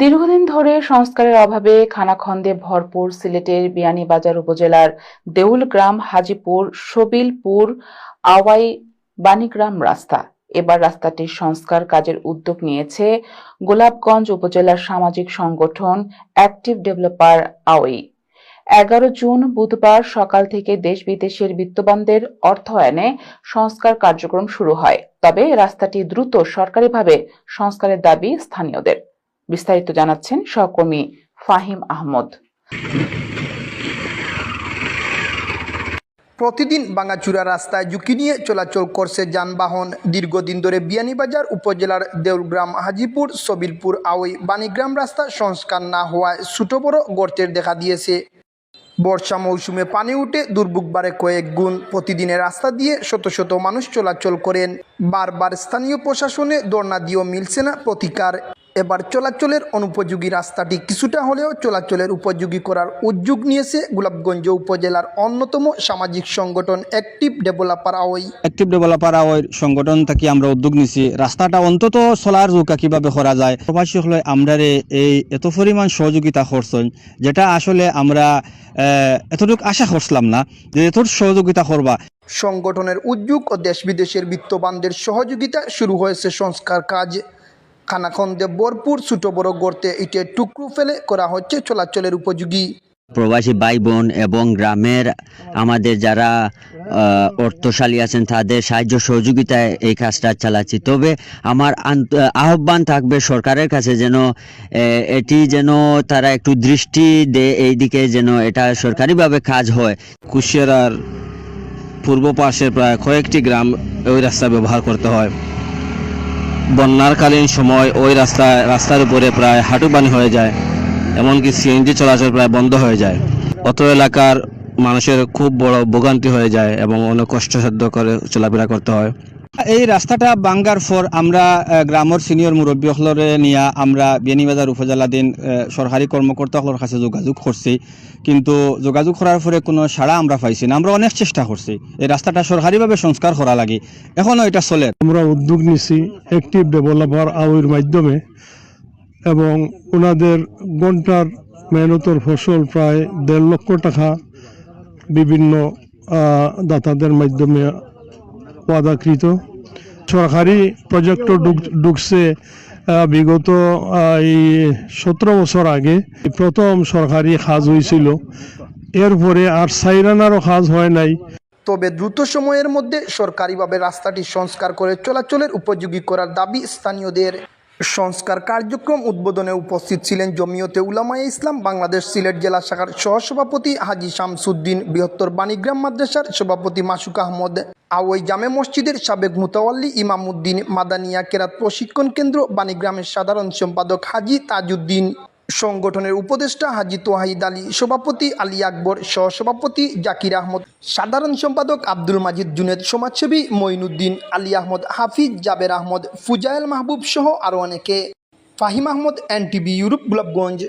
দীর্ঘদিন ধরে সংস্কারের অভাবে খানাখন্দে ভরপুর সিলেটের বিয়ানীবাজার উপজেলার দেউলগ্রাম হাজীপুর সবিলপুর আওয়াই বাণীগ্রাম রাস্তা। এবার রাস্তাটির সংস্কার কাজের উদ্যোগ নিয়েছে গোলাপগঞ্জ উপজেলার সামাজিক সংগঠন অ্যাক্টিভ ডেভেলপার আওয়াই। 11 জুন বুধবার সকাল থেকে দেশ বিদেশের বিত্তবানদের অর্থায়নে সংস্কার কার্যক্রম শুরু হয়। তবে রাস্তাটি দ্রুত সরকারিভাবে সংস্কারের দাবি স্থানীয়দের। বিস্তারিত জানাচ্ছেন সহকর্মী ফাহিম আহমদ। প্রতিদিন ভাঙাচুরা রাস্তায় ঝুঁকি নিয়ে চলাচল করছে যানবাহন। দীর্ঘদিন ধরে বিয়ানীবাজার উপজেলার দেউলগ্রাম হাজীপুর সবিলপুর আওয়াই বাণীগ্রাম রাস্তা সংস্কার না হওয়ায় ছোট বড় গর্তের দেখা দিয়েছে। বর্ষা মৌসুমে পানি উঠে দুর্ভোগ বাড়ে কয়েক গুণ। প্রতিদিনের রাস্তা দিয়ে শত শত মানুষ চলাচল করেন। বারবার স্থানীয় প্রশাসনে ধর্ণা দিয়েও মিলছে না প্রতিকার। এবার চলাচলের অনুপযোগী রাস্তাটি কিছুটা হলেও চলাচলের উপযোগী করার উদ্যোগ নিয়েছে গোলাপগঞ্জ উপজেলার অন্যতম সামাজিক সংগঠন অ্যাক্টিভ ডেভেলপার আওয়াই সংগঠন থেকে আমরা উদ্যোগ নিছি রাস্তাটা অন্তত চলার যোগ্য কিভাবে করা যায়। প্রবাসী হলে আমরা এই এত পরিমাণ সহযোগিতা করছেন, যেটা আসলে আমরা এতটুকু আশা করছিলাম না যে এত সহযোগিতা করবা। সংগঠনের উদ্যোগ ও দেশ বিদেশের বিত্তবানদের সহযোগিতা শুরু হয়েছে সংস্কার কাজ। খানাখন্দে ভরপুর ছোট বড় গর্তে ইটের টুকরো ফেলে করা হচ্ছে চলাচলের উপযোগী। প্রবাসী ভাই বোন এবং গ্রামের আমাদের যারা অর্থশালী আছেন তাদের সাহায্য সহযোগিতায় এই কাজটা চালাচ্ছি। তবে আমার আহ্বান থাকবে সরকারের কাছে যেন এটি যেন তারা একটু দৃষ্টি দেয় এই দিকে, যেন এটা সরকারিভাবে কাজ হয়। কুশিয়ারার পূর্ব পাশের প্রায় কয়েকটি গ্রাম ওই রাস্তা ব্যবহার করতে হয়। বন্যারকালীন সময় ওই রাস্তার উপরে প্রায় হাঁটু পানি হয়ে যায়, এমনকি সিএনজি চলাচল প্রায় বন্ধ হয়ে যায়। অত এলাকার মানুষের খুব বড় ভোগান্তি হয়ে যায় এবং অনেক কষ্টসাধ্য করে চলাফেরা করতে হয়। এই রাস্তাটা ভাঙ্গার পর আমরা গ্রামের সিনিয়র মুরব্বী হলরে নিয়ে আমরা বিয়ানীবাজার উপজেলাধীন সরকারি কর্মকর্তাগুলোর কাছে যোগাযোগ করছি, কিন্তু যোগাযোগ করার পরে কোনো সাড়া আমরা পাইছি না। আমরা অনেক চেষ্টা করছি এই রাস্তাটা সরকারিভাবে সংস্কার করা লাগে, এখনও এটা চলে। আমরা উদ্যোগ নিছি অ্যাক্টিভ ডেভেলপার আওয়াইয়ের মাধ্যমে, এবং ওনাদের ঘন্টার মেহনতের ফসল প্রায় 1.5 লক্ষ টাকা বিভিন্ন দাতাদের মাধ্যমে ওয়াদাকৃত। সরকারি প্রজেক্ট ঢুকছে বিগত এই 17 বছর আগে প্রথম সরকারি কাজ হয়েছিল। এরপরে আর সাইরানারও কাজ হয় নাই। তবে দ্রুত সময়ের মধ্যে সরকারিভাবে রাস্তাটি সংস্কার করে চলাচলের উপযোগী করার দাবি স্থানীয়দের। সংস্কার কার্যক্রম উদ্বোধনে উপস্থিত ছিলেন জমিয়তে উলামায়ে ইসলাম বাংলাদেশ সিলেট জেলা শাখার সহসভাপতি হাজী শামসুদ্দিন, বৃহত্তর বাণীগ্রাম মাদ্রাসার সভাপতি মাসুক আহমদ, আওয়াই জামে মসজিদের সাবেক মুতাওয়াল্লি ইমামউদ্দিন, মাদানিয়া কেরাত প্রশিক্ষণ কেন্দ্র বাণীগ্রামের সাধারণ সম্পাদক হাজী তাজউদ্দিন, সংগঠনের উপদেষ্টা হাজী তোহাইদ আলী, সভাপতি আলী আকবর, সহসভাপতি জাকির আহমদ, সাধারণ সম্পাদক আব্দুল মাজিদ জুনেদ, সমাজসেবী মঈনুদ্দিন, আলী আহমদ হাফিজ, জাবের আহমদ, ফুজায়েল মাহবুব সহ আরও অনেকে। Fahim Ahmad, NTV Europe, Golapganj.